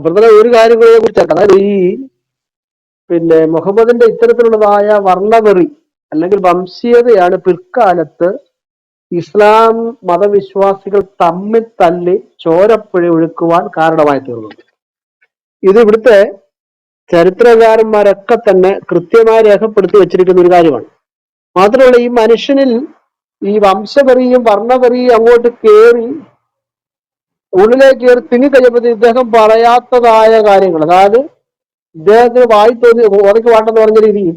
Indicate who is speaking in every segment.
Speaker 1: ബ്രദറെ, ഒരു കാര്യം കൂടെ കുറിച്ചാണ്. അതായത് മുഹമ്മദിന്റെ ഇത്തരത്തിലുള്ളതായ വർണ്ണവെറി അല്ലെങ്കിൽ വംശീയതയാണ് പിൽക്കാലത്ത് ഇസ്ലാം മതവിശ്വാസികൾ തമ്മിൽ തല്ലി ചോരപ്പുഴ ഒഴുക്കുവാൻ കാരണമായി തീർന്നത്. ഇത് ഇവിടുത്തെ ചരിത്രകാരന്മാരൊക്കെ തന്നെ കൃത്യമായി രേഖപ്പെടുത്തി വെച്ചിരിക്കുന്ന ഒരു കാര്യമാണ്. മാത്രമല്ല, ഈ മനുഷ്യനിൽ ഈ വംശവെറിയും വർണ്ണവെറിയും അങ്ങോട്ട് കയറി ഉള്ളിലേക്ക് കയറി തിങ്ങിക്കഴിഞ്ഞപ്പോൾ ഇദ്ദേഹം പറയാത്തതായ കാര്യങ്ങൾ, അതായത് ഇദ്ദേഹത്തിന് വായി തോന്നി ഉറക്കി വാട്ടെന്ന് പറഞ്ഞ രീതിയിൽ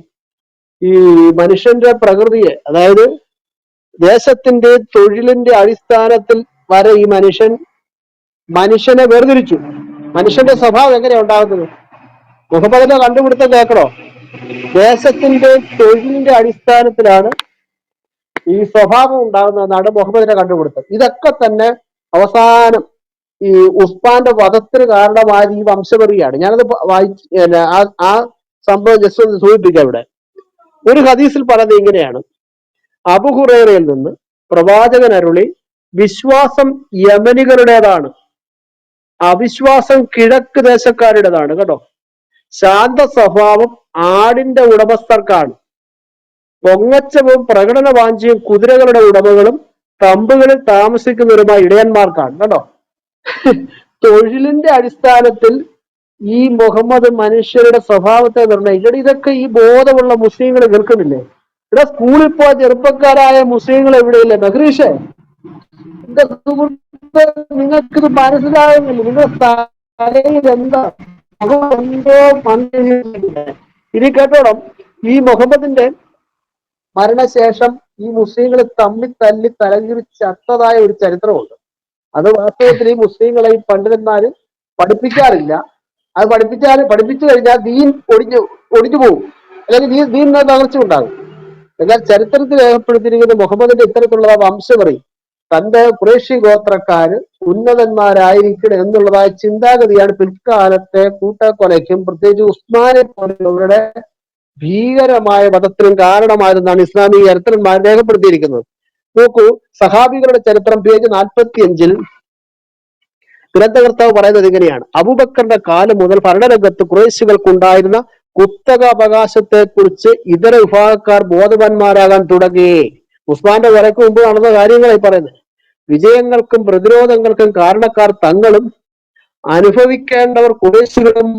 Speaker 1: ഈ മനുഷ്യന്റെ പ്രകൃതിയെ, അതായത് ദേശത്തിന്റെ തൊഴിലിന്റെ അടിസ്ഥാനത്തിൽ വരെ ഈ മനുഷ്യനെ വേർതിരിച്ചു. മനുഷ്യന്റെ സ്വഭാവം എങ്ങനെയാ ഉണ്ടാകുന്നത്? മുഹമ്മദിന്റെ കണ്ടുപിടുത്തം കേൾക്കണോ? ദേശത്തിന്റെ തൊഴിലിന്റെ അടിസ്ഥാനത്തിലാണ് ഈ സ്വഭാവം ഉണ്ടാകുന്നതെന്നാണ് മുഹമ്മദിന്റെ കണ്ടുപിടുത്തം. ഇതൊക്കെ തന്നെ അവസാനം ഈ ഉസ്മാന്റെ വധത്തിന് കാരണമായത് ഈ വംശവെറിയാണ്. ഞാനത് ആ സംഭവം ജസ്റ്റ് ഒന്ന് സൂചിപ്പിക്കാം. ഇവിടെ ഒരു ഹദീസിൽ പറയുന്നത് ഇങ്ങനെയാണ്: അബൂ ഹുറൈറയിൽ നിന്ന് പ്രവാചകൻ അരുളി, വിശ്വാസം യമനികളുടേതാണ്, അവിശ്വാസം കിഴക്ക് ദേശക്കാരുടേതാണ്. കേട്ടോ, ശാന്ത സ്വഭാവം ആടിന്റെ ഉടമസ്ഥർക്കാണ്, പൊങ്ങച്ചവും പ്രകടന വാഞ്ചയും കുതിരകളുടെ ഉടമകളും തമ്പുകളിൽ താമസിക്കുന്നവരുമായ ഇടയന്മാർക്കാണ്. കേട്ടോ, തൊഴിലിന്റെ അടിസ്ഥാനത്തിൽ ഈ മുഹമ്മദ് മനുഷ്യരുടെ സ്വഭാവത്തെ നിർണ്ണയിക്കണം. ഇതൊക്കെ ഈ ബോധമുള്ള മുസ്ലിങ്ങൾ കേൾക്കുന്നില്ലേ? ഇവിടെ സ്കൂളിൽ പോയ ചെറുപ്പക്കാരായ മുസ്ലിങ്ങൾ എവിടെയില്ലേ? മെഹ്രീഷേ, എന്റെ സുഹൃത്ത്, നിങ്ങൾക്കിത് മനസ്സിലാകുന്നില്ല. നിങ്ങളുടെ തലയിൽ എന്താ എന്തോ ഇനി കേട്ടോണം. ഈ മുഹമ്മദിന്റെ മരണശേഷം ഈ മുസ്ലിങ്ങൾ തമ്മിൽ തല്ലി തലകിരി ചത്തതായ ഒരു ചരിത്രമുണ്ട്. അത് വാസ്തവത്തിൽ ഈ മുസ്ലിങ്ങളെ ഈ പണ്ഡിതന്മാര് പഠിപ്പിക്കാറില്ല. അത് പഠിപ്പിച്ചു കഴിഞ്ഞാൽ ദീൻ ഒടിഞ്ഞു പോകും, അല്ലെങ്കിൽ ദീൻ തകർച്ച ഉണ്ടാകും. എന്നാൽ ചരിത്രത്തിൽ രേഖപ്പെടുത്തിയിരിക്കുന്ന മുഹമ്മദിന്റെ ഇത്തരത്തിലുള്ള വംശവെറി, തന്റെ ഖുറൈശി ഗോത്രക്കാര് ഉന്നതന്മാരായിരിക്കണം എന്നുള്ളതായ ചിന്താഗതിയാണ് പിൽക്കാലത്തെ കൂട്ടക്കൊലയ്ക്കും പ്രത്യേകിച്ച് ഉസ്മാനെ പോലുള്ളവരുടെ ഭീകരമായ വധത്തിനും കാരണമായതെന്നാണ് ഇസ്ലാമിക ചരിത്രന്മാർ രേഖപ്പെടുത്തിയിരിക്കുന്നത്. നോക്കൂ, സഹാബികളുടെ ചരിത്രം പേജ് 45-ൽ ഗ്രന്ഥകർത്താവ് പറയുന്നത് ഇങ്ങനെയാണ്: അബൂബക്കറിന്റെ കാലം മുതൽ ഭരണരംഗത്ത് ഖുറൈശികൾക്കുണ്ടായിരുന്ന കുത്തക അവകാശത്തെ കുറിച്ച് ഇതര വിഭാഗക്കാർ ബോധവാന്മാരാകാൻ തുടങ്ങി. ഉസ്മാന്റെ വരയ്ക്ക് മുമ്പ് നടന്ന കാര്യങ്ങളായി പറയുന്നത്. വിജയങ്ങൾക്കും പ്രതിരോധങ്ങൾക്കും കാരണക്കാർ തങ്ങളും അനുഭവിക്കേണ്ടവർ ഖുറൈശികളും.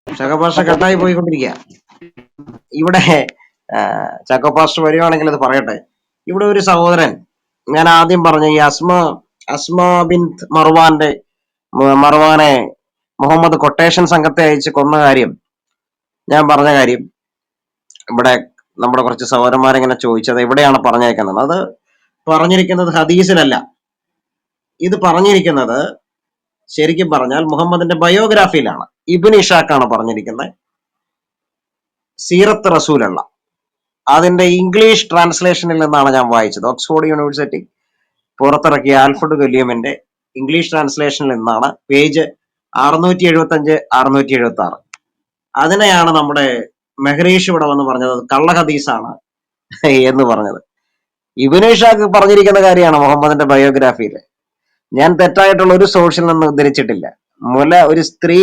Speaker 2: ചക്കപ്പാസ്റ്റർ കട്ടായി പോയിക്കൊണ്ടിരിക്കുക. ഇവിടെ ചക്കപ്പാസ്റ്റർ വരുവാണെങ്കിൽ അത് പറയട്ടെ. ഇവിടെ ഒരു സഹോദരൻ, ഞാൻ ആദ്യം പറഞ്ഞ ഈ അസ്മ ബിൻ മർവാനെ മുഹമ്മദ് കൊട്ടേഷൻ സംഘത്തെ അയച്ച് കൊന്ന കാര്യം, ഞാൻ പറഞ്ഞ കാര്യം ഇവിടെ നമ്മുടെ കുറച്ച് സഹോദരന്മാരെങ്ങനെ ചോദിച്ചത് എവിടെയാണ് പറഞ്ഞേക്കുന്നത്. അത് പറഞ്ഞിരിക്കുന്നത് ഹദീസിലല്ല. ഇത് പറഞ്ഞിരിക്കുന്നത് ശരിക്കും പറഞ്ഞാൽ മുഹമ്മദിന്റെ ബയോഗ്രാഫിയിലാണ്. ഇബ്നു ഇഷാഖാണ് പറഞ്ഞിരിക്കുന്നത്, സീറത്ത് റസൂലുള്ള. അതിന്റെ ഇംഗ്ലീഷ് ട്രാൻസ്ലേഷനിൽ നിന്നാണ് ഞാൻ വായിച്ചത്. ഓക്സ്ഫോർഡ് യൂണിവേഴ്സിറ്റി പുറത്തിറക്കിയ ആൽഫ്രഡ് ഗല്ലിയമിന്റെ ഇംഗ്ലീഷ് ട്രാൻസ്ലേഷനിൽ നിന്നാണ്. പേജ് 675, 676. അതിനെയാണ് നമ്മുടെ മെഹ്രീഷ് ഇവിടെ വന്ന് പറഞ്ഞത് കള്ള ഹദീസാണ് എന്ന് പറഞ്ഞത്. ഇബ്നു ഇഷാഖ് പറഞ്ഞിരിക്കുന്ന കാര്യമാണ് മുഹമ്മദിന്റെ ബയോഗ്രാഫിയിൽ. ഞാൻ തെറ്റായിട്ടുള്ള ഒരു സോഴ്സിൽ നിന്ന് ഉദ്ധരിച്ചിട്ടില്ല. ഒരു സ്ത്രീ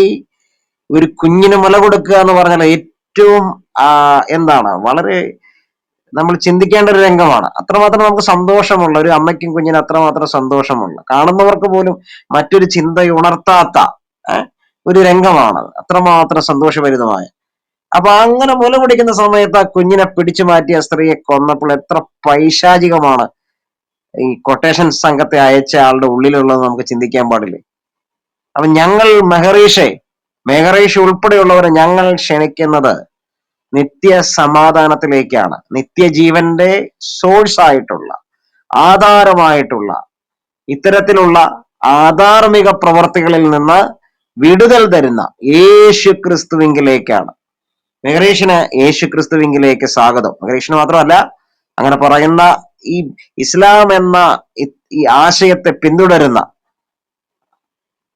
Speaker 2: ഒരു കുഞ്ഞിന് മുല കൊടുക്കുക എന്ന് പറഞ്ഞാൽ ഏറ്റവും വളരെ നമ്മൾ ചിന്തിക്കേണ്ട ഒരു രംഗമാണ്. അത്രമാത്രം നമുക്ക് സന്തോഷമുള്ള, ഒരു അമ്മയ്ക്കും കുഞ്ഞിന് അത്രമാത്രം സന്തോഷമുള്ള, കാണുന്നവർക്ക് പോലും മറ്റൊരു ചിന്തയുണർത്താത്ത ഒരു രംഗമാണ്. അത്രമാത്രം സന്തോഷഭരിതമായ. അപ്പൊ അങ്ങനെ മുല കുടിക്കുന്ന സമയത്ത് ആ കുഞ്ഞിനെ പിടിച്ചു മാറ്റി ആ സ്ത്രീയെ കൊന്നപ്പോൾ എത്ര പൈശാചികമാണ് ഈ കൊട്ടേഷൻ സംഘത്തെ അയച്ച ആളുടെ ഉള്ളിലുള്ളത് നമുക്ക് ചിന്തിക്കാൻ പാടില്ലേ? അപ്പൊ ഞങ്ങൾ മെഹറീഷ് ഉൾപ്പെടെയുള്ളവരെ ഞങ്ങൾ ക്ഷണിക്കുന്നത് നിത്യ സമാധാനത്തിലേക്കാണ്. നിത്യജീവന്റെ സോഴ്സ് ആയിട്ടുള്ള, ആധാരമായിട്ടുള്ള ഇത്തരത്തിലുള്ള ആധാർമിക പ്രവർത്തികളിൽ നിന്ന് വിടുതൽ തരുന്ന യേശു ക്രിസ്തുവിങ്കിലേക്കാണ്. മെഹറീഷിന് യേശു ക്രിസ്തുവിങ്കിലേക്ക് സ്വാഗതം. മെഹറീഷിന് മാത്രമല്ല, അങ്ങനെ പറയുന്ന ഈ ഇസ്ലാം എന്ന ഈ ആശയത്തെ പിന്തുടരുന്ന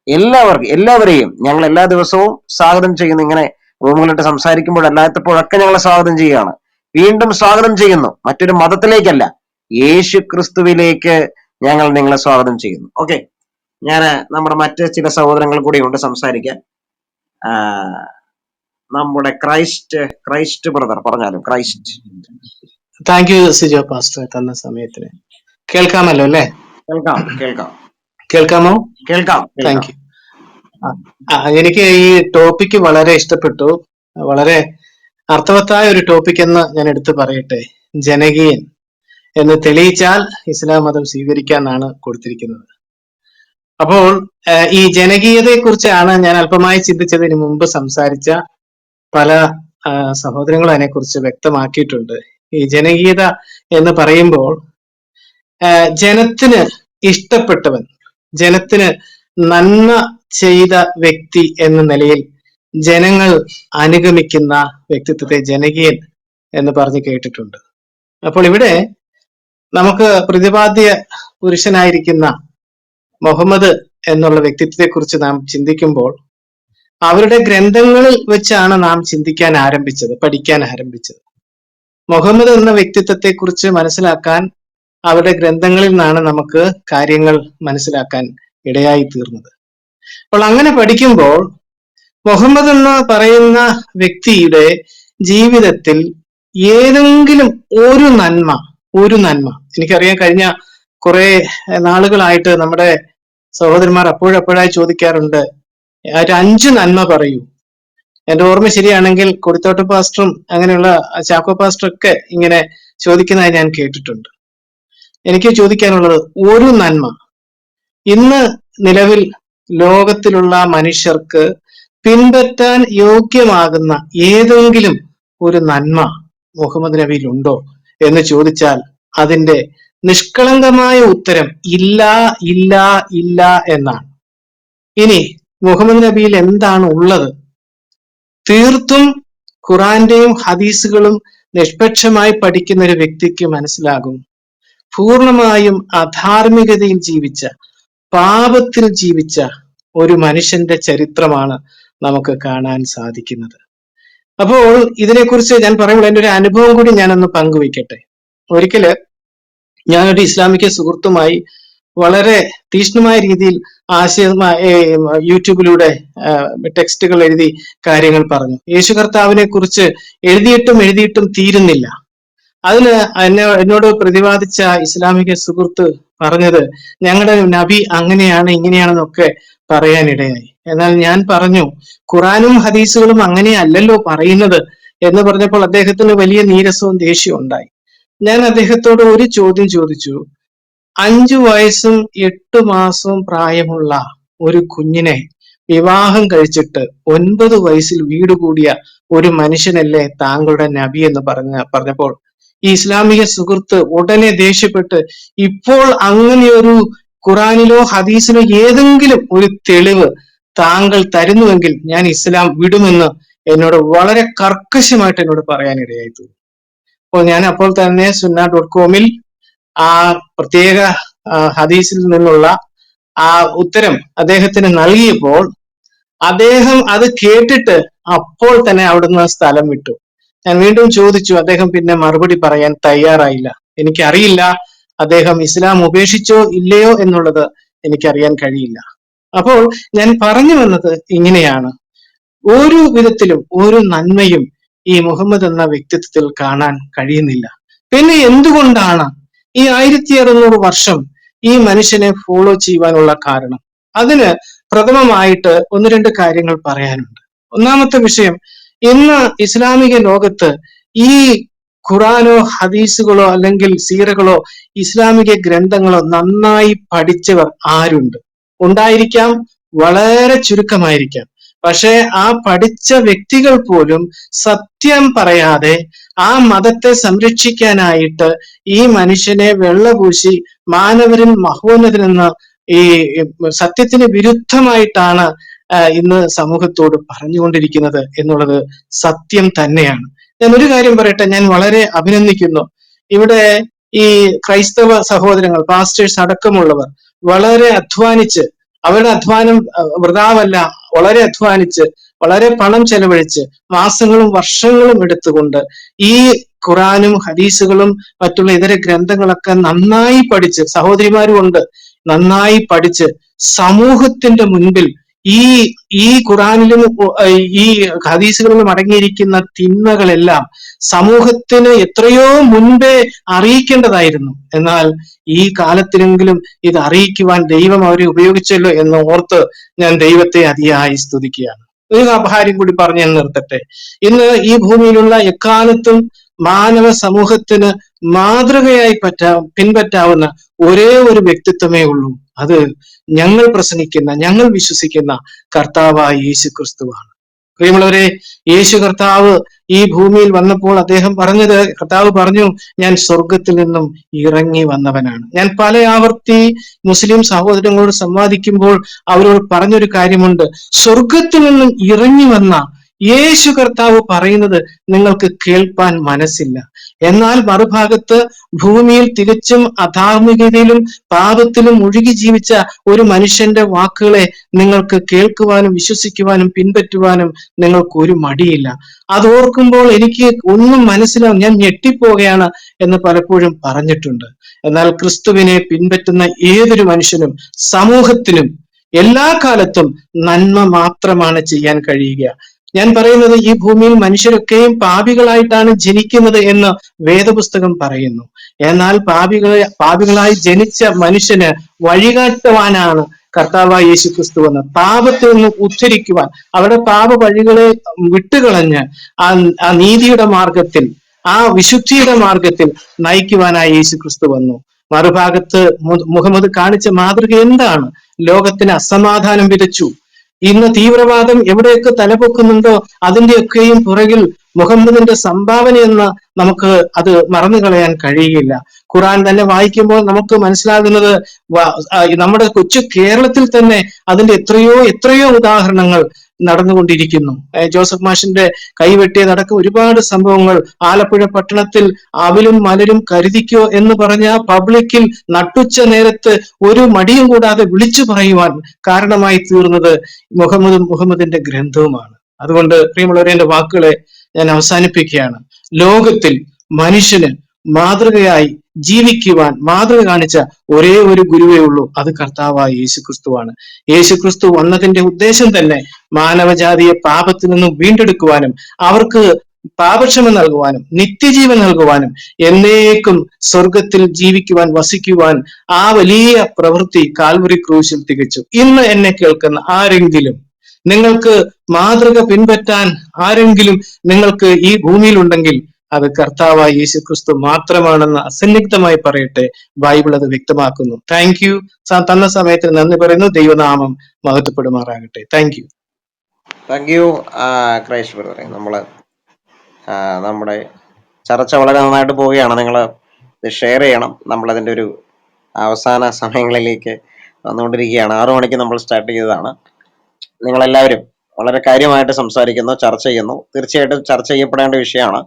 Speaker 2: എല്ലാവരെയും ഞങ്ങൾ എല്ലാ ദിവസവും സ്വാഗതം ചെയ്യുന്നു. ഇങ്ങനെ റൂമുകളിട്ട് സംസാരിക്കുമ്പോൾ എല്ലാത്തപ്പോഴൊക്കെ ഞങ്ങളെ സ്വാഗതം ചെയ്യുകയാണ്. വീണ്ടും സ്വാഗതം ചെയ്യുന്നു. മറ്റൊരു മതത്തിലേക്കല്ല, യേശു ക്രിസ്തുവിലേക്ക് ഞങ്ങൾ നിങ്ങളെ സ്വാഗതം ചെയ്യുന്നു. ഓക്കെ, ഞാൻ നമ്മുടെ മറ്റ് ചില സഹോദരങ്ങൾ കൂടി ഉണ്ട് സംസാരിക്കാൻ. ആ, നമ്മുടെ ക്രൈസ്റ്റ് ബ്രദർ പറഞ്ഞാലും. Christ.
Speaker 3: Thank you Sijo pastor തന്ന സമയത്തിന്. കേൾക്കാമല്ലോ അല്ലേ?
Speaker 2: കേൾക്കാം കേൾക്കാം
Speaker 3: കേൾക്കാമോ?
Speaker 2: കേൾക്കാം
Speaker 3: താങ്ക്
Speaker 2: കേൾക്കാം.
Speaker 3: യു. എനിക്ക് ഈ ടോപ്പിക്ക് വളരെ ഇഷ്ടപ്പെട്ടു. വളരെ അർത്ഥവത്തായ ഒരു ടോപ്പിക് എന്ന് ഞാൻ എടുത്തു പറയട്ടെ. ജനകീയൻ എന്ന് തെളിയിച്ചാൽ ഇസ്ലാം മതം സ്വീകരിക്കാനാണ് കൊടുത്തിരിക്കുന്നത്. അപ്പോൾ ഈ ജനകീയതയെ കുറിച്ചാണ് ഞാൻ അല്പമായി ചിന്തിച്ചതിന് മുമ്പ് സംസാരിച്ച പല സഹോദരങ്ങളും അതിനെക്കുറിച്ച് വ്യക്തമാക്കിയിട്ടുണ്ട്. ഈ ജനകീയത എന്ന് പറയുമ്പോൾ ജനത്തിന് ഇഷ്ടപ്പെട്ടവൻ, ജനത്തിന് നന്മ ചെയ്ത വ്യക്തി എന്ന നിലയിൽ ജനങ്ങൾ അനുഗമിക്കുന്ന വ്യക്തിത്വത്തെ ജനകീയൻ എന്ന് പറഞ്ഞ് കേട്ടിട്ടുണ്ട്. അപ്പോൾ ഇവിടെ നമുക്ക് പ്രതിപാദ്യ പുരുഷനായിരിക്കുന്ന മുഹമ്മദ് എന്നുള്ള വ്യക്തിത്വത്തെ കുറിച്ച് നാം ചിന്തിക്കുമ്പോൾ അവരുടെ ഗ്രന്ഥങ്ങളിൽ വെച്ചാണ് നാം ചിന്തിക്കാൻ ആരംഭിച്ചത്, പഠിക്കാൻ ആരംഭിച്ചത്. മുഹമ്മദ് എന്ന വ്യക്തിത്വത്തെ കുറിച്ച് മനസ്സിലാക്കാൻ അവരുടെ ഗ്രന്ഥങ്ങളിൽ നിന്നാണ് നമുക്ക് കാര്യങ്ങൾ മനസ്സിലാക്കാൻ ഇടയായി തീർന്നത്. അപ്പോൾ അങ്ങനെ പഠിക്കുമ്പോൾ മുഹമ്മദ് എന്ന് പറയുന്ന വ്യക്തിയുടെ ജീവിതത്തിൽ ഏതെങ്കിലും ഒരു നന്മ എനിക്കറിയാൻ കഴിഞ്ഞ കുറെ നാളുകളായിട്ട് നമ്മുടെ സഹോദരന്മാർ അപ്പോഴപ്പോഴായി ചോദിക്കാറുണ്ട്, ഒരു 5 നന്മ പറയൂ. എന്റെ ഓർമ്മ ശരിയാണെങ്കിൽ കൊടിത്തോട്ട പാസ്റ്ററും അങ്ങനെയുള്ള ചാക്കോ പാസ്റ്ററൊക്കെ ഇങ്ങനെ ചോദിക്കുന്നതായി ഞാൻ കേട്ടിട്ടുണ്ട്. എനിക്ക് ചോദിക്കാനുള്ളത്, ഒരു നന്മ ഇന്ന് നിലവിൽ ലോകത്തിലുള്ള മനുഷ്യർക്ക് പിൻപറ്റാൻ യോഗ്യമാകുന്ന ഏതെങ്കിലും ഒരു നന്മ മുഹമ്മദ് നബിയിൽ ഉണ്ടോ എന്ന് ചോദിച്ചാൽ അതിന്റെ നിഷ്കളങ്കമായ ഉത്തരം ഇല്ല ഇല്ല ഇല്ല എന്നാണ്. ഇനി മുഹമ്മദ് നബിയിൽ എന്താണ് ഉള്ളത്? തീർത്തും ഖുറാന്റെയും ഹദീസുകളും നിഷ്പക്ഷമായി പഠിക്കുന്ന ഒരു വ്യക്തിക്ക് മനസ്സിലാകും, പൂർണ്ണമായും അധാർമികതയിൽ ജീവിച്ച, പാപത്തിൽ ജീവിച്ച ഒരു മനുഷ്യന്റെ ചരിത്രമാണ് നമുക്ക് കാണാൻ സാധിക്കുന്നത്. അപ്പോൾ ഇതിനെക്കുറിച്ച് ഞാൻ പറയുമ്പോൾ എൻ്റെ ഒരു അനുഭവം കൂടി ഞാനൊന്ന് പങ്കുവയ്ക്കട്ടെ. ഒരിക്കല് ഞാനൊരു ഇസ്ലാമിക സുഹൃത്തുമായി വളരെ തീക്ഷ്ണമായ രീതിയിൽ യൂട്യൂബിലൂടെ ടെക്സ്റ്റുകൾ എഴുതി കാര്യങ്ങൾ പറഞ്ഞു. യേശു കർത്താവിനെ കുറിച്ച് എഴുതിയിട്ടും തീരുന്നില്ല. അതിന് എന്നോട് പ്രതിപാദിച്ച ഇസ്ലാമിക സുഹൃത്ത് പറഞ്ഞത്, ഞങ്ങളുടെ നബി അങ്ങനെയാണ് ഇങ്ങനെയാണെന്നൊക്കെ പറയാനിടയായി. എന്നാൽ ഞാൻ പറഞ്ഞു, ഖുറാനും ഹദീസുകളും അങ്ങനെയല്ലല്ലോ പറയുന്നത് എന്ന് പറഞ്ഞപ്പോൾ അദ്ദേഹത്തിന് വലിയ നീരസവും ദേഷ്യവും ഉണ്ടായി. ഞാൻ അദ്ദേഹത്തോട് ഒരു ചോദ്യം ചോദിച്ചു. 5 വയസ്സും 8 മാസവും പ്രായമുള്ള ഒരു കുഞ്ഞിനെ വിവാഹം കഴിച്ചിട്ട് 9 വയസ്സിൽ വീട് കൂടിയ ഒരു മനുഷ്യനല്ലേ താങ്കളുടെ നബി എന്ന് പറഞ്ഞപ്പോൾ ഈ ഇസ്ലാമിക സുഹൃത്ത് ഉടനെ ദേഷ്യപ്പെട്ട്, ഇപ്പോൾ അങ്ങനെയൊരു ഖുറാനിലോ ഹദീസിലോ ഏതെങ്കിലും ഒരു തെളിവ് താങ്കൾ തരുന്നുവെങ്കിൽ ഞാൻ ഇസ്ലാം വിടുമെന്ന് എന്നോട് വളരെ കർക്കശമായിട്ട് എന്നോട് പറയാനിടയായി തീർന്നു. അപ്പോൾ ഞാൻ അപ്പോൾ തന്നെ sunna.com-ൽ ആ പ്രത്യേക ഹദീസിൽ നിന്നുള്ള ആ ഉത്തരം അദ്ദേഹത്തിന് നൽകിയപ്പോൾ അദ്ദേഹം അത് കേട്ടിട്ട് അപ്പോൾ തന്നെ അവിടുന്ന് സ്ഥലം വിട്ടു. ഞാൻ വീണ്ടും ചോദിച്ചു, അദ്ദേഹം പിന്നെ മറുപടി പറയാൻ തയ്യാറായില്ല. എനിക്കറിയില്ല അദ്ദേഹം ഇസ്ലാം ഉപേക്ഷിച്ചോ ഇല്ലയോ എന്നുള്ളത് എനിക്കറിയാൻ കഴിയില്ല. അപ്പോൾ ഞാൻ പറഞ്ഞു വന്നത് ഇങ്ങനെയാണ്, ഒരു വിധത്തിലും ഒരു നന്മയും ഈ മുഹമ്മദ് എന്ന വ്യക്തിത്വത്തിൽ കാണാൻ കഴിയുന്നില്ല. പിന്നെ എന്തുകൊണ്ടാണ് ഈ 1600 വർഷം ഈ മനുഷ്യനെ ഫോളോ ചെയ്യുവാനുള്ള കാരണം? അതിന് പ്രഥമമായിട്ട് 1-2 കാര്യങ്ങൾ പറയാനുണ്ട്. ഒന്നാമത്തെ വിഷയം, ഇന്ന് ഇസ്ലാമിക ലോകത്ത് ഈ ഖുറാനോ ഹദീസുകളോ അല്ലെങ്കിൽ സീറകളോ ഇസ്ലാമിക ഗ്രന്ഥങ്ങളോ നന്നായി പഠിച്ചവർ ആരുണ്ട്? ഉണ്ടായിരിക്കാം, വളരെ ചുരുക്കമായിരിക്കാം. പക്ഷെ ആ പഠിച്ച വ്യക്തികൾ പോലും സത്യം പറയാതെ ആ മതത്തെ സംരക്ഷിക്കാനായിട്ട് ഈ മനുഷ്യനെ വെള്ളപൂശി മാനവരിൽ മഹോന്നതനെന്ന് ഈ സത്യത്തിന് വിരുദ്ധമായിട്ടാണ് ഇന്ന് സമൂഹത്തോട് പറഞ്ഞുകൊണ്ടിരിക്കുന്നത് എന്നുള്ളത് സത്യം തന്നെയാണ്. ഞാൻ ഒരു കാര്യം പറയട്ടെ, ഞാൻ വളരെ അഭിനന്ദിക്കുന്നു. ഇവിടെ ഈ ക്രൈസ്തവ സഹോദരങ്ങൾ, പാസ്റ്റേഴ്സ് അടക്കമുള്ളവർ വളരെ അധ്വാനിച്ച്, അവരുടെ അധ്വാനം വൃഥാവല്ല, വളരെ അധ്വാനിച്ച്, വളരെ പണം ചെലവഴിച്ച്, മാസങ്ങളും വർഷങ്ങളും എടുത്തുകൊണ്ട് ഈ ഖുറാനും ഹദീസുകളും മറ്റുള്ള ഇതര ഗ്രന്ഥങ്ങളൊക്കെ നന്നായി പഠിച്ച്, സഹോദരിമാരും ഉണ്ട്, നന്നായി പഠിച്ച് സമൂഹത്തിന്റെ മുൻപിൽ ഈ ഈ ഖുറാനിലും ഈ ഹദീസുകളിലും അടങ്ങിയിരിക്കുന്ന തിന്മകളെല്ലാം സമൂഹത്തിന് എത്രയോ മുൻപേ അറിയിക്കേണ്ടതായിരുന്നു. എന്നാൽ ഈ കാലത്തിലെങ്കിലും ഇത് അറിയിക്കുവാൻ ദൈവം അവരെ ഉപയോഗിച്ചല്ലോ എന്ന് ഓർത്ത് ഞാൻ ദൈവത്തെ അതിയായി സ്തുതിക്കുകയാണ്. ഒരു കാര്യം കൂടി പറഞ്ഞു ഞാൻ നിർത്തട്ടെ. ഇന്ന് ഈ ഭൂമിയിലുള്ള എക്കാലത്തും മാനവ സമൂഹത്തിന് മാതൃകയായി പിൻപറ്റാവുന്ന ഒരേ ഒരു വ്യക്തിത്വമേ ഉള്ളൂ. അത് ഞങ്ങൾ പ്രസംഗിക്കുന്ന, ഞങ്ങൾ വിശ്വസിക്കുന്ന കർത്താവായ യേശു ക്രിസ്തുവാണ്. പ്രിയമുള്ളവരെ, യേശു കർത്താവ് ഈ ഭൂമിയിൽ വന്നപ്പോൾ കർത്താവ് പറഞ്ഞു, ഞാൻ സ്വർഗത്തിൽ നിന്നും ഇറങ്ങി വന്നവനാണ്. ഞാൻ പല ആവർത്തി മുസ്ലിം സഹോദരങ്ങളോട് സംവാദിക്കുമ്പോൾ അവരോട് പറഞ്ഞൊരു കാര്യമുണ്ട്. സ്വർഗത്തിൽ നിന്നും ഇറങ്ങി വന്ന യേശു കർത്താവ് പറയുന്നത് നിങ്ങൾക്ക് കേൾപ്പാൻ മനസ്സില്ല. എന്നാൽ മറുഭാഗത്ത് ഭൂമിയിൽ തികച്ചും അധാർമികതയിലും പാപത്തിലും ഒഴുകി ജീവിച്ച ഒരു മനുഷ്യന്റെ വാക്കുകളെ നിങ്ങൾക്ക് കേൾക്കുവാനും വിശ്വസിക്കുവാനും പിൻപറ്റുവാനും നിങ്ങൾക്ക് ഒരു മടിയില്ല. അത് ഓർക്കുമ്പോൾ എനിക്ക് ഒന്നും മനസ്സിലാവും, ഞാൻ ഞെട്ടിപ്പോവുകയാണ് എന്ന് പലപ്പോഴും പറഞ്ഞിട്ടുണ്ട്. എന്നാൽ ക്രിസ്തുവിനെ പിൻപറ്റുന്ന ഏതൊരു മനുഷ്യനും സമൂഹത്തിനും എല്ലാ കാലത്തും നന്മ മാത്രമാണ് ചെയ്യാൻ കഴിയുക. ഞാൻ പറയുന്നത്, ഈ ഭൂമിയിൽ മനുഷ്യരൊക്കെയും പാപികളായിട്ടാണ് ജനിക്കുന്നത് എന്ന് വേദപുസ്തകം പറയുന്നു. എന്നാൽ പാപികളായി ജനിച്ച മനുഷ്യന് വഴികാട്ടുവാനാണ് കർത്താവായ യേശു ക്രിസ്തു വന്ന് പാപത്തിൽ നിന്ന് ഉദ്ധരിക്കുവാൻ, അവരുടെ പാപ വഴികളെ വിട്ടുകളഞ്ഞ് ആ നീതിയുടെ മാർഗത്തിൽ, ആ വിശുദ്ധിയുടെ മാർഗത്തിൽ നയിക്കുവാനായി യേശു ക്രിസ്തു വന്നു. മറുഭാഗത്ത് മുഹമ്മദ് കാണിച്ച മാതൃക എന്താണ്? ലോകത്തിന് അസമാധാനം വിതച്ചു. ഇന്ന് തീവ്രവാദം എവിടെയൊക്കെ തലപൊക്കുന്നുണ്ടോ അതിന്റെയൊക്കെയും പുറകിൽ മുഹമ്മദിന്റെ സംഭാവന എന്ന് നമുക്ക് അത് മറന്നു കളയാൻ കഴിയില്ല. ഖുറാൻ തന്നെ വായിക്കുമ്പോൾ നമുക്ക് മനസ്സിലാകുന്നത്, നമ്മുടെ കൊച്ചു കേരളത്തിൽ തന്നെ അതിന്റെ എത്രയോ ഉദാഹരണങ്ങൾ നടന്നുകൊണ്ടിരിക്കുന്നു. ജോസഫ് മാഷിന്റെ കൈവെട്ടിയതടക്കം ഒരുപാട് സംഭവങ്ങൾ. ആലപ്പുഴ പട്ടണത്തിൽ അവിലും മലരും കരുതിക്കോ എന്ന് പറഞ്ഞ പബ്ലിക്കിൽ നട്ടുച്ച നേരത്ത് ഒരു മടിയും കൂടാതെ വിളിച്ചു പറയുവാൻ കാരണമായി തീർന്നത് മുഹമ്മദിന്റെ ഗ്രന്ഥവുമാണ്. അതുകൊണ്ട് പ്രിയമുള്ളവരെ, എന്റെ വാക്കുകളെ ഞാൻ അവസാനിപ്പിക്കുകയാണ്. ലോകത്തിൽ മനുഷ്യന് മാതൃകയായി ജീവിക്കുവാൻ മാതൃക കാണിച്ച ഒരേ ഒരു ഗുരുവേ ഉള്ളൂ, അത് കർത്താവായ യേശുക്രിസ്തുവാണ്. യേശുക്രിസ്തു വന്നതിന്റെ ഉദ്ദേശം തന്നെ മാനവജാതിയെ പാപത്തിൽ നിന്നും വീണ്ടെടുക്കുവാനും അവർക്ക് പാപക്ഷമ നൽകുവാനും നിത്യജീവൻ നൽകുവാനും എന്നേക്കും സ്വർഗത്തിൽ ജീവിക്കുവാൻ വസിക്കുവാൻ ആ വലിയ പ്രവൃത്തി കാൽവരി ക്രൂശിൽ തികച്ചു. ഇന്ന് എന്നെ കേൾക്കുന്ന ആരെങ്കിലും, നിങ്ങൾക്ക് മാതൃക പിൻപറ്റാൻ ആരെങ്കിലും നിങ്ങൾക്ക് ഈ ഭൂമിയിലുണ്ടെങ്കിൽ അത് കർത്താവായ യേശു ക്രിസ്തു മാത്രമാണെന്ന് അസന്നിഗ്ധമായി പറയട്ടെ. ബൈബിൾ അത് വ്യക്തമാക്കുന്നു. Thank you. തന്ന സമയത്തിന് നന്ദി പറയുന്നു. ദൈവനാമം മഹത്വപ്പെടുമാറാകട്ടെ. Thank you.
Speaker 2: Thank you Christ ബ്രദറെ. നമ്മുടെ ചർച്ച വളരെ നന്നായിട്ട് പോവുകയാണ്. നിങ്ങൾ ഇത് ഷെയർ ചെയ്യണം. നമ്മളതിൻ്റെ ഒരു അവസാന സമയങ്ങളിലേക്ക് വന്നുകൊണ്ടിരിക്കുകയാണ്. 6 മണിക്ക് നമ്മൾ സ്റ്റാർട്ട് ചെയ്തതാണ്. നിങ്ങളെല്ലാവരും വളരെ കാര്യമായിട്ട് സംസാരിക്കുന്നു, ചർച്ച ചെയ്യുന്നു. തീർച്ചയായിട്ടും ചർച്ച ചെയ്യപ്പെടേണ്ട വിഷയമാണ്.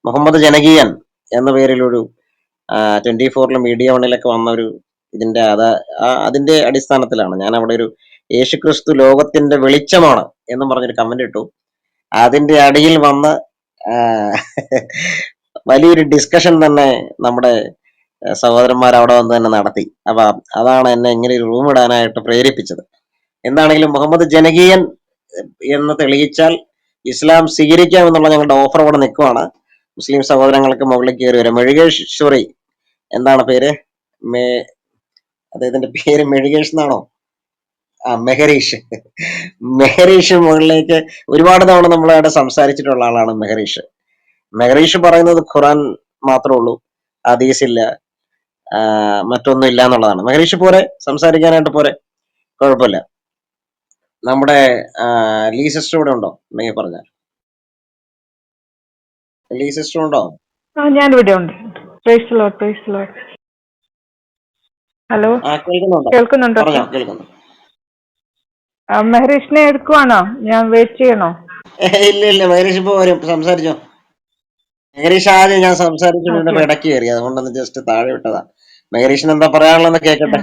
Speaker 2: മുഹമ്മദ് ജനകീയൻ എന്ന പേരിലൊരു 24 മീഡിയ വണ്ണിലൊക്കെ വന്ന അതിന്റെ അടിസ്ഥാനത്തിലാണ് ഞാൻ അവിടെ ഒരു യേശുക്രിസ്തു ലോകത്തിന്റെ വെളിച്ചമാണ് എന്ന് പറഞ്ഞൊരു കമന്റ് ഇട്ടു. അതിന്റെ അടിയിൽ വന്ന് വലിയൊരു ഡിസ്കഷൻ തന്നെ നമ്മുടെ സഹോദരന്മാർ അവിടെ വന്ന് തന്നെ നടത്തി. അപ്പൊ അതാണ് എന്നെ ഇങ്ങനെ ഒരു റൂം ഇടാനായിട്ട് പ്രേരിപ്പിച്ചത്. എന്താണെങ്കിലും മുഹമ്മദ് ജനകീയൻ എന്ന് തെളിയിച്ചാൽ ഇസ്ലാം സ്വീകരിക്കാം എന്നുള്ള ഞങ്ങളുടെ ഓഫർ അവിടെ നിൽക്കുവാണ്. മുസ്ലിം സഹോദരങ്ങൾക്ക് മുകളിൽ കയറി വരാം. മെഴുകേശ്വറി എന്താണ് പേര്? അദ്ദേഹത്തിന്റെ പേര് മെഴുകേഷ് എന്നാണോ? മെഹരീഷ് മുകളിലേക്ക് ഒരുപാട് തവണ നമ്മളവിടെ സംസാരിച്ചിട്ടുള്ള ആളാണ് മെഹരീഷ് പറയുന്നത് ഖുറാൻ മാത്രമേ ഉള്ളൂ, ഹദീസില്ല, മറ്റൊന്നും ഇല്ല എന്നുള്ളതാണ്. മെഹരീഷ് പോരെ, സംസാരിക്കാനായിട്ട് പോരെ, കുഴപ്പമില്ല. നമ്മുടെ ലീ സിസ്റ്റർ ഇവിടെ ഉണ്ടോ? ഉണ്ടെങ്കിൽ പറഞ്ഞാൽ. ലീ സിസ്റ്റർ ഉണ്ടോ?
Speaker 4: ഞാനിവിടെ ഉണ്ട്. ഹലോ, കേൾക്കുന്നുണ്ടോ?
Speaker 2: പറഞ്ഞോ, കേൾക്കുന്നു.
Speaker 4: മെഹരീഷിനെ എടുക്കുവാണോ? ഞാൻ വെയിറ്റ് ചെയ്യണോ?
Speaker 2: ഇല്ല, മെഹരീഷ് ഇപ്പൊ വരും. സംസാരിച്ചോ. മെഹരീഷ് ആദ്യം ഞാൻ സംസാരിച്ചിട്ട് ഇടയ്ക്ക് കയറി, അതുകൊണ്ടൊന്ന് ജസ്റ്റ് താഴെ വിട്ടതാ. മെഹരീഷിന് എന്താ പറയാനുള്ളതെന്ന് കേൾക്കട്ടെ.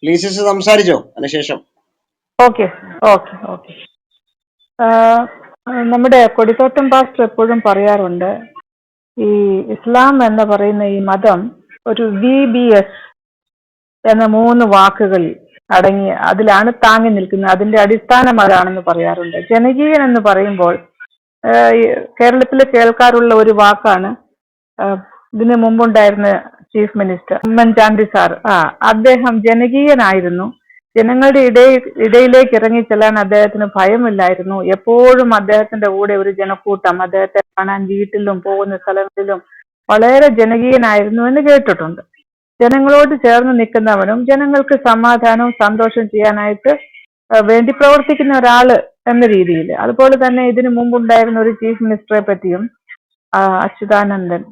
Speaker 2: ലീസിസ് സംസാരിച്ചോ അതിനുശേഷം?
Speaker 4: ഓക്കെ. നമ്മുടെ കൊടിത്തോട്ടം പാസ്റ്റർ എപ്പോഴും പറയാറുണ്ട്, ഈ ഇസ്ലാം എന്ന് പറയുന്ന ഈ മതം ഒരു VBS എന്ന 3 വാക്കുകൾ അടങ്ങി അതിലാണ് താങ്ങി നിൽക്കുന്നത്. അതിന്റെ അടിസ്ഥാനം അതാണെന്ന് പറയാറുണ്ട്. ജനകീയൻ എന്ന് പറയുമ്പോൾ കേരളത്തിൽ കേൾക്കാറുള്ള ഒരു വാക്കാണ്. ഇതിനു മുമ്പുണ്ടായിരുന്ന ചീഫ് മിനിസ്റ്റർ ഉമ്മൻചാണ്ടി സാർ, അദ്ദേഹം ജനകീയനായിരുന്നു. ജനങ്ങളുടെ ഇടയിലേക്ക് ഇറങ്ങിച്ചെല്ലാൻ അദ്ദേഹത്തിന് ഭയമില്ലായിരുന്നു. എപ്പോഴും അദ്ദേഹത്തിന്റെ കൂടെ ഒരു ജനക്കൂട്ടം അദ്ദേഹത്തെ കാണാൻ വീട്ടിലും പോകുന്ന സ്ഥലങ്ങളിലും വളരെ ജനകീയനായിരുന്നു എന്ന് കേട്ടിട്ടുണ്ട്. ജനങ്ങളോട് ചേർന്ന് നിൽക്കുന്നവനും ജനങ്ങൾക്ക് സമാധാനവും സന്തോഷം ചെയ്യാനായിട്ട് വേണ്ടി പ്രവർത്തിക്കുന്ന ഒരാള് എന്ന രീതിയിൽ. അതുപോലെ തന്നെ ഇതിനു മുമ്പുണ്ടായിരുന്ന ഒരു ചീഫ് മിനിസ്റ്ററെ പറ്റിയും അച്യുതാനന്ദൻ,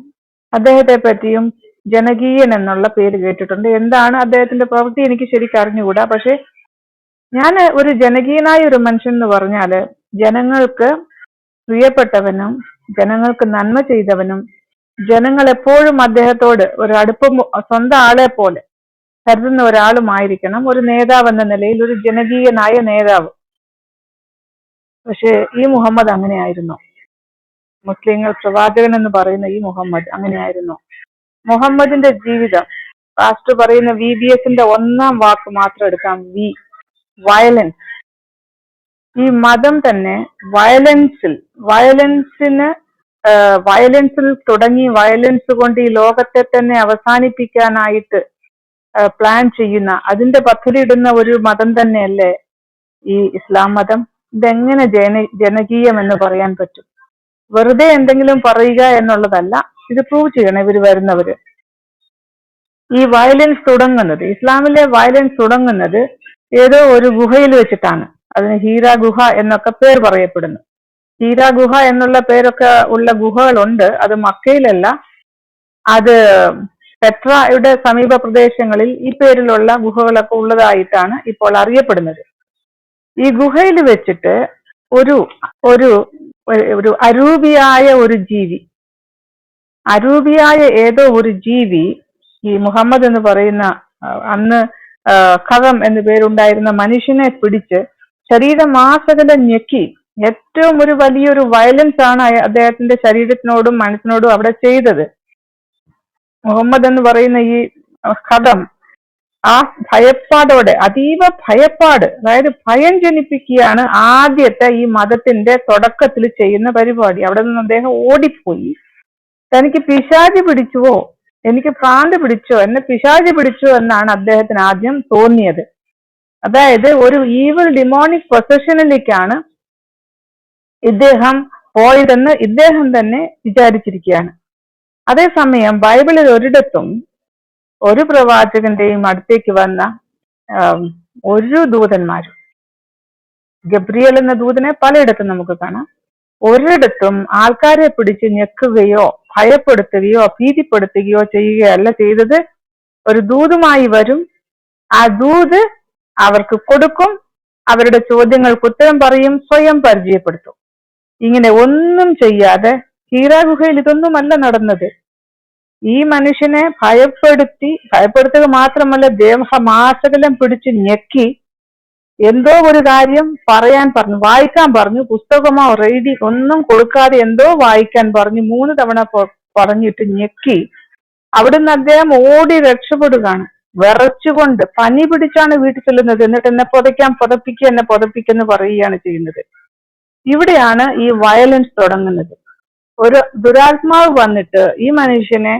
Speaker 4: അദ്ദേഹത്തെ പറ്റിയും ജനകീയൻ എന്നുള്ള പേര് കേട്ടിട്ടുണ്ട്. എന്താണ് അദ്ദേഹത്തിന്റെ പ്രവൃത്തി എനിക്ക് ശരിക്കും അറിഞ്ഞുകൂടാ. പക്ഷെ ഞാൻ ഒരു ജനകീയനായ ഒരു മനുഷ്യൻ എന്ന് പറഞ്ഞാല് ജനങ്ങൾക്ക് പ്രിയപ്പെട്ടവനും ജനങ്ങൾക്ക് നന്മ ചെയ്തവനും ജനങ്ങൾ എപ്പോഴും അദ്ദേഹത്തോട് ഒരു അടുപ്പം സ്വന്തം ആളെ പോലെ കരുതുന്ന ഒരാളുമായിരിക്കണം ഒരു നേതാവ് എന്ന നിലയിൽ, ഒരു ജനകീയനായ നേതാവ്. പക്ഷെ ഈ മുഹമ്മദ് അങ്ങനെയായിരുന്നു. മുസ്ലിങ്ങൾ പ്രവാചകൻ എന്ന് പറയുന്ന ഈ മുഹമ്മദ് അങ്ങനെയായിരുന്നു. മുഹമ്മദിന്റെ ജീവിതം പാസ്റ്റർ പറയുന്ന VBSന്റെ 1ാം വാക്ക് മാത്രം എടുക്കാം, വയലൻസ്. ഈ മതം തന്നെ വയലൻസിൽ തുടങ്ങി വയലൻസ് കൊണ്ട് ഈ ലോകത്തെ തന്നെ അവസാനിപ്പിക്കാനായിട്ട് പ്ലാൻ ചെയ്യുന്ന, അതിന്റെ പദ്ധതിയിടുന്ന ഒരു മതം തന്നെയല്ലേ ഈ ഇസ്ലാം മതം? ഇതെങ്ങനെ ജനകീയം എന്ന് പറയാൻ പറ്റും? വെറുതെ എന്തെങ്കിലും പറയുക എന്നുള്ളതല്ല, ഇത് പ്രൂവ് ചെയ്യണം ഇവർ വരുന്നവര്. ഈ വയലൻസ് തുടങ്ങുന്നത്, ഇസ്ലാമിലെ വയലൻസ് തുടങ്ങുന്നത് ഏതോ ഒരു ഗുഹയിൽ വെച്ചിട്ടാണ്. അതിന് ഹീര ഗുഹ എന്നൊക്കെ പേർ പറയപ്പെടുന്നു. ഹീര ഗുഹ എന്നുള്ള പേരൊക്കെ ഉള്ള ഗുഹകളുണ്ട്. അത് മക്കയിലല്ല, അത് പെട്രയുടെ സമീപ പ്രദേശങ്ങളിൽ ഈ പേരിലുള്ള ഗുഹകളൊക്കെ ഉള്ളതായിട്ടാണ് ഇപ്പോൾ അറിയപ്പെടുന്നത്. ഈ ഗുഹയിൽ വെച്ചിട്ട് ഒരു ഒരു ഒരു അരൂപിയായ ഏതോ ഒരു ജീവി ഈ മുഹമ്മദ് എന്ന് പറയുന്ന അന്ന് ഖദം എന്ന് പേരുണ്ടായിരുന്ന മനുഷ്യനെ പിടിച്ച് ശരീരമാസകലം ഞെക്കി ഏറ്റവും ഒരു വലിയൊരു വയലൻസ് ആണ് അദ്ദേഹത്തിന്റെ ശരീരത്തിനോടും മനസ്സിനോടും അവിടെ ചെയ്തത്. മുഹമ്മദ് എന്ന് പറയുന്ന ഈ ഖദം ആ ഭയപ്പാടോടെ, അതീവ ഭയപ്പാട്, അതായത് ഭയം ജനിപ്പിക്കുകയാണ് ആദ്യത്തെ ഈ മതത്തിന്റെ തുടക്കത്തിൽ ചെയ്യുന്ന പരിപാടി. അവിടെ നിന്ന് അദ്ദേഹം ഓടിപ്പോയി. തനിക്ക് പിശാചി പിടിച്ചുവോ, എനിക്ക് ഭ്രാന്ത് പിടിച്ചോ, എന്നെ പിശാചി പിടിച്ചോ എന്നാണ് അദ്ദേഹത്തിന് ആദ്യം തോന്നിയത്. അതായത് ഒരു ഈവിൾ ഡിമോണിക് പൊസഷനിലേക്കാണ് ഇദ്ദേഹം പോയതെന്ന് ഇദ്ദേഹം തന്നെ വിചാരിച്ചിരിക്കുകയാണ്. അതേസമയം ബൈബിളിൽ ഒരിടത്തും ഒരു പ്രവാചകന്റെയും അടുത്തേക്ക് വന്ന ഒരു ദൂതന്മാരും, ഗബ്രിയേൽ എന്ന ദൂതനെ പലയിടത്തും നമുക്ക് കാണാം, ഒരിടത്തും ആൾക്കാരെ പിടിച്ച് ഞെക്കുകയോ ഭയപ്പെടുത്തുകയോ ഭീതിപ്പെടുത്തുകയോ ചെയ്യുകയല്ല ചെയ്തത്. ഒരു ദൂതുമായി വരും, ആ ദൂത് അവർക്ക് കൊടുക്കും, അവരുടെ ചോദ്യങ്ങൾക്ക് ഉത്തരം പറയും, സ്വയം പരിചയപ്പെടുത്തും. ഇങ്ങനെ ഒന്നും ചെയ്യാതെ ഹീര ഗുഹയിൽ ഇതൊന്നുമല്ല നടന്നത്. ഈ മനുഷ്യനെ ഭയപ്പെടുത്തുക മാത്രമല്ല, ദേഹമാസകലം പിടിച്ച് ഞെക്കി എന്തോ ഒരു കാര്യം പറയാൻ പറഞ്ഞു, വായിക്കാൻ പറഞ്ഞു. പുസ്തകമോ റീഡിംഗ് ഒന്നും കൊടുക്കാതെ എന്തോ വായിക്കാൻ പറഞ്ഞു. 3 തവണ പറഞ്ഞിട്ട് ഞെക്കി. അവിടുന്ന് അദ്ദേഹം ഓടി രക്ഷപ്പെടുകയാണ്, വിറച്ചുകൊണ്ട്. പനി പിടിച്ചാണ് വീട്ടിൽ ചെല്ലുന്നത്. എന്നിട്ട് എന്നെ പുതപ്പിക്കെന്ന് പറയുകയാണ് ചെയ്യുന്നത്. ഇവിടെയാണ് ഈ വയലൻസ് തുടങ്ങുന്നത്. ഒരു ദുരാത്മാവ് വന്നിട്ട് ഈ മനുഷ്യനെ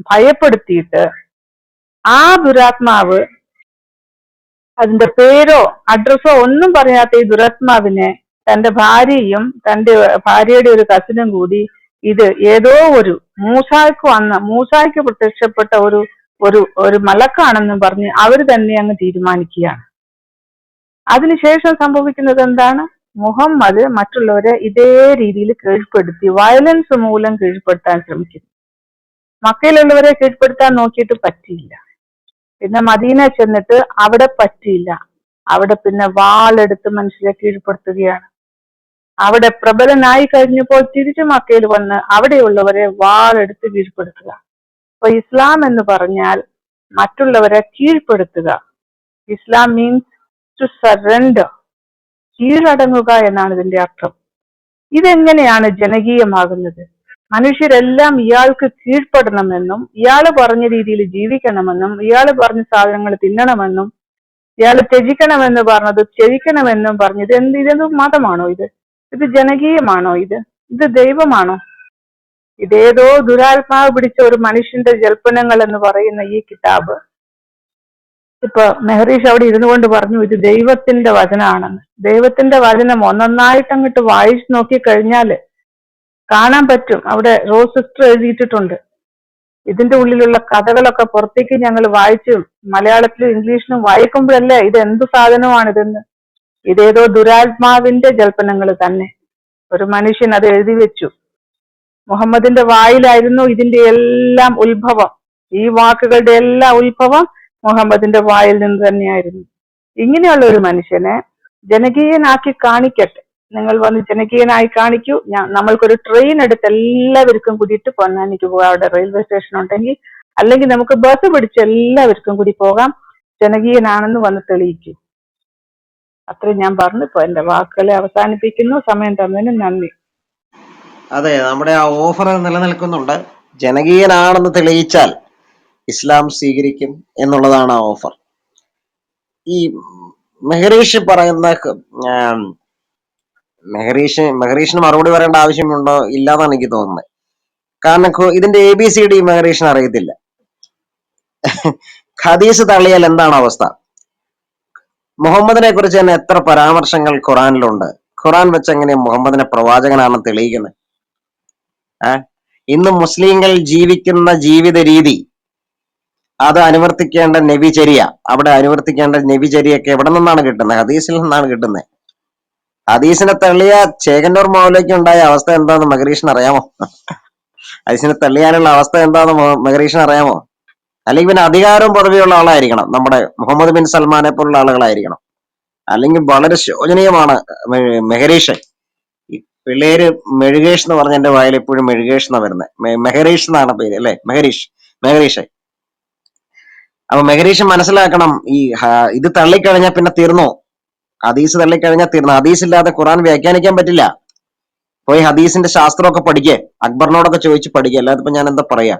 Speaker 4: ഭയപ്പെടുത്തിയിട്ട് ആ ദുരാത്മാവ് അതിന്റെ പേരോ അഡ്രസ്സോ ഒന്നും പറയാത്ത ഈ ദുരാത്മാവിനെ തന്റെ ഭാര്യയും തന്റെ ഭാര്യയുടെ ഒരു കസിനും കൂടി ഇത് ഏതോ ഒരു മൂസായ്ക്ക് പ്രത്യക്ഷപ്പെട്ട ഒരു മലക്കാണെന്നും പറഞ്ഞ് അവർ തന്നെ അങ്ങ് തീരുമാനിക്കുകയാണ്. അതിനുശേഷം സംഭവിക്കുന്നത് എന്താണ്? മുഹമ്മദ് മറ്റുള്ളവരെ ഇതേ രീതിയിൽ കീഴ്പ്പെടുത്തി, വയലൻസ് മൂലം കീഴ്പ്പെടുത്താൻ ശ്രമിക്കുന്നു. മക്കയിലുള്ളവരെ കീഴ്പ്പെടുത്താൻ നോക്കിയിട്ട് പറ്റിയില്ല. പിന്നെ മദീന ചെന്നിട്ട് അവിടെ പറ്റിയില്ല. അവിടെ പിന്നെ വാളെടുത്ത് മനുഷ്യരെ കീഴ്പ്പെടുത്തുകയാണ്. അവിടെ പ്രബലനായി കഴിഞ്ഞപ്പോൾ തിരിച്ചു മക്കയിൽ വന്ന് അവിടെയുള്ളവരെ വാളെടുത്ത് കീഴ്പ്പെടുത്തുക. അപ്പൊ ഇസ്ലാം എന്ന് പറഞ്ഞാൽ മറ്റുള്ളവരെ കീഴ്പ്പെടുത്തുക. ഇസ്ലാം മീൻസ് ടു സറണ്ടർ, കീഴടങ്ങുക എന്നാണ് ഇതിന്റെ അർത്ഥം. ഇതെങ്ങനെയാണ് ജനകീയമാകുന്നത്? മനുഷ്യരെല്ലാം ഇയാൾക്ക് കീഴ്പ്പെടണമെന്നും ഇയാള് പറഞ്ഞ രീതിയിൽ ജീവിക്കണമെന്നും ഇയാള് പറഞ്ഞ സാധനങ്ങൾ തിന്നണമെന്നും ഇയാള് ത്യജിക്കണമെന്ന് പറഞ്ഞത് ത്യജിക്കണമെന്നും പറഞ്ഞത് ഇതെന്ത് മതമാണോ ഇത്? ഇത് ജനകീയമാണോ ഇത്? ഇത് ദൈവമാണോ? ഇതേതോ ദുരാത്മാവ് പിടിച്ച ഒരു മനുഷ്യന്റെ ജൽപ്പനങ്ങൾ എന്ന് പറയുന്ന ഈ കിതാബ് ഇപ്പൊ മെഹറീഷ് അവിടെ ഇരുന്നു കൊണ്ട് പറഞ്ഞു ഇത് ദൈവത്തിന്റെ വചനമാണെന്ന്. ദൈവത്തിന്റെ വചനം ഒന്നൊന്നായിട്ട് അങ്ങോട്ട് വായിച്ചു നോക്കിക്കഴിഞ്ഞാല് കാണാൻ പറ്റും. അവിടെ റോസ് സിസ്റ്റർ എഴുതിയിട്ടിട്ടുണ്ട്. ഇതിന്റെ ഉള്ളിലുള്ള കഥകളൊക്കെ പുറത്തേക്ക് ഞങ്ങൾ വായിച്ചു മലയാളത്തിലും ഇംഗ്ലീഷിലും വായിക്കുമ്പോഴല്ലേ ഇത് എന്ത് സാധനമാണിതെന്ന്. ഇതേതോ ദുരാത്മാവിന്റെ ജൽപ്പനങ്ങൾ തന്നെ. ഒരു മനുഷ്യൻ അത് എഴുതി വെച്ചു. മുഹമ്മദിന്റെ വായിലായിരുന്നു ഇതിന്റെ എല്ലാം ഉത്ഭവം. ഈ വാക്കുകളുടെ എല്ലാ ഉത്ഭവം മുഹമ്മദിന്റെ വായിൽ നിന്ന് തന്നെയായിരുന്നു. ഇങ്ങനെയുള്ള ഒരു മനുഷ്യനെ ജനകീയനാക്കി കാണിക്കട്ടെ. നിങ്ങൾ വന്ന് ജനകീയനായി കാണിക്കൂ. നമ്മൾക്കൊരു ട്രെയിൻ എടുത്ത് എല്ലാവർക്കും കൂടിയിട്ട് പൊന്നാനിക്ക് പോകാം. അവിടെ റെയിൽവേ സ്റ്റേഷൻ ഉണ്ടെങ്കിൽ, അല്ലെങ്കിൽ നമുക്ക് ബസ് പിടിച്ച് എല്ലാവർക്കും കൂടി പോകാം. ജനകീയനാണെന്ന് വന്ന് തെളിയിക്കൂ. അത്രയും ഞാൻ പറഞ്ഞു. ഇപ്പൊ എന്റെ വാക്കുകളെ അവസാനിപ്പിക്കുന്നു. സമയം തന്നതിന് നന്ദി.
Speaker 2: അതെ, നമ്മുടെ ആ ഓഫർ നിലനിൽക്കുന്നുണ്ട്. ജനകീയനാണെന്ന് തെളിയിച്ചാൽ ഇസ്ലാം സ്വീകരിക്കും എന്നുള്ളതാണ് ആ ഓഫർ. ഈ മെഹറീഷ് പറയുന്ന മെഹറീഷിന് മറുപടി പറയേണ്ട ആവശ്യമുണ്ടോ? ഇല്ലാന്നാണ് എനിക്ക് തോന്നുന്നത്. കാരണം ഇതിന്റെ ABCD മെഹറീഷിന് അറിയത്തില്ല. ഹദീസ് തള്ളിയാൽ എന്താണ് അവസ്ഥ? മുഹമ്മദിനെ കുറിച്ച് തന്നെ എത്ര പരാമർശങ്ങൾ ഖുറാനിലുണ്ട്. ഖുറാൻ വെച്ച് എങ്ങനെ മുഹമ്മദിനെ പ്രവാചകനാണെന്ന് തെളിയിക്കുന്നത്? ഇന്ന് മുസ്ലിങ്ങൾ ജീവിക്കുന്ന ജീവിത രീതി, അത് അനുവർത്തിക്കേണ്ട നബിചര്യ, അവിടെ അനുവർത്തിക്കേണ്ട നബിചര്യയൊക്കെ എവിടെ നിന്നാണ് കിട്ടുന്നത്? ഹദീസിൽ നിന്നാണ് കിട്ടുന്നത്. ഹദീസിനെ തള്ളിയ ചേകന്നൂർ മൗലയ്ക്ക് ഉണ്ടായ അവസ്ഥ എന്താന്ന് മെഹറീഷിന് അറിയാമോ? ഹദീസിനെ തള്ളിയാനുള്ള അവസ്ഥ എന്താന്ന് മെഹറീഷിന് അറിയാമോ? അല്ലെങ്കിൽ പിന്നെ അധികാരവും പദവിയുള്ള ആളായിരിക്കണം, നമ്മുടെ മുഹമ്മദ് ബിൻ സൽമാനെ പോലുള്ള ആളുകളായിരിക്കണം. അല്ലെങ്കിൽ വളരെ ശോചനീയമാണ് മെഹറീഷ്. ഈ പിള്ളേര് മെഴുകേഷ് എന്ന് പറഞ്ഞ എന്റെ വായിൽ എപ്പോഴും മെഴുകേഷ് എന്നാ വരുന്നത്. മെഹറീഷ് എന്നാണ് പേര് അല്ലെ? മെഹറീഷ്. അപ്പൊ മെഹറീഷ് മനസ്സിലാക്കണം, ഇത് തള്ളിക്കഴിഞ്ഞാൽ പിന്നെ തീർന്നു. ഹദീസ് തള്ളിക്കഴിഞ്ഞാൽ തീർന്നു. ഹദീസ് ഇല്ലാതെ ഖുറാൻ വ്യാഖ്യാനിക്കാൻ പറ്റില്ല. പോയി ഹദീസിന്റെ ശാസ്ത്രമൊക്കെ പഠിക്കേ, അക്ബറിനോടൊക്കെ ചോദിച്ച് പഠിക്കുക. അല്ലാതെ ഇപ്പൊ ഞാൻ എന്താ പറയാ?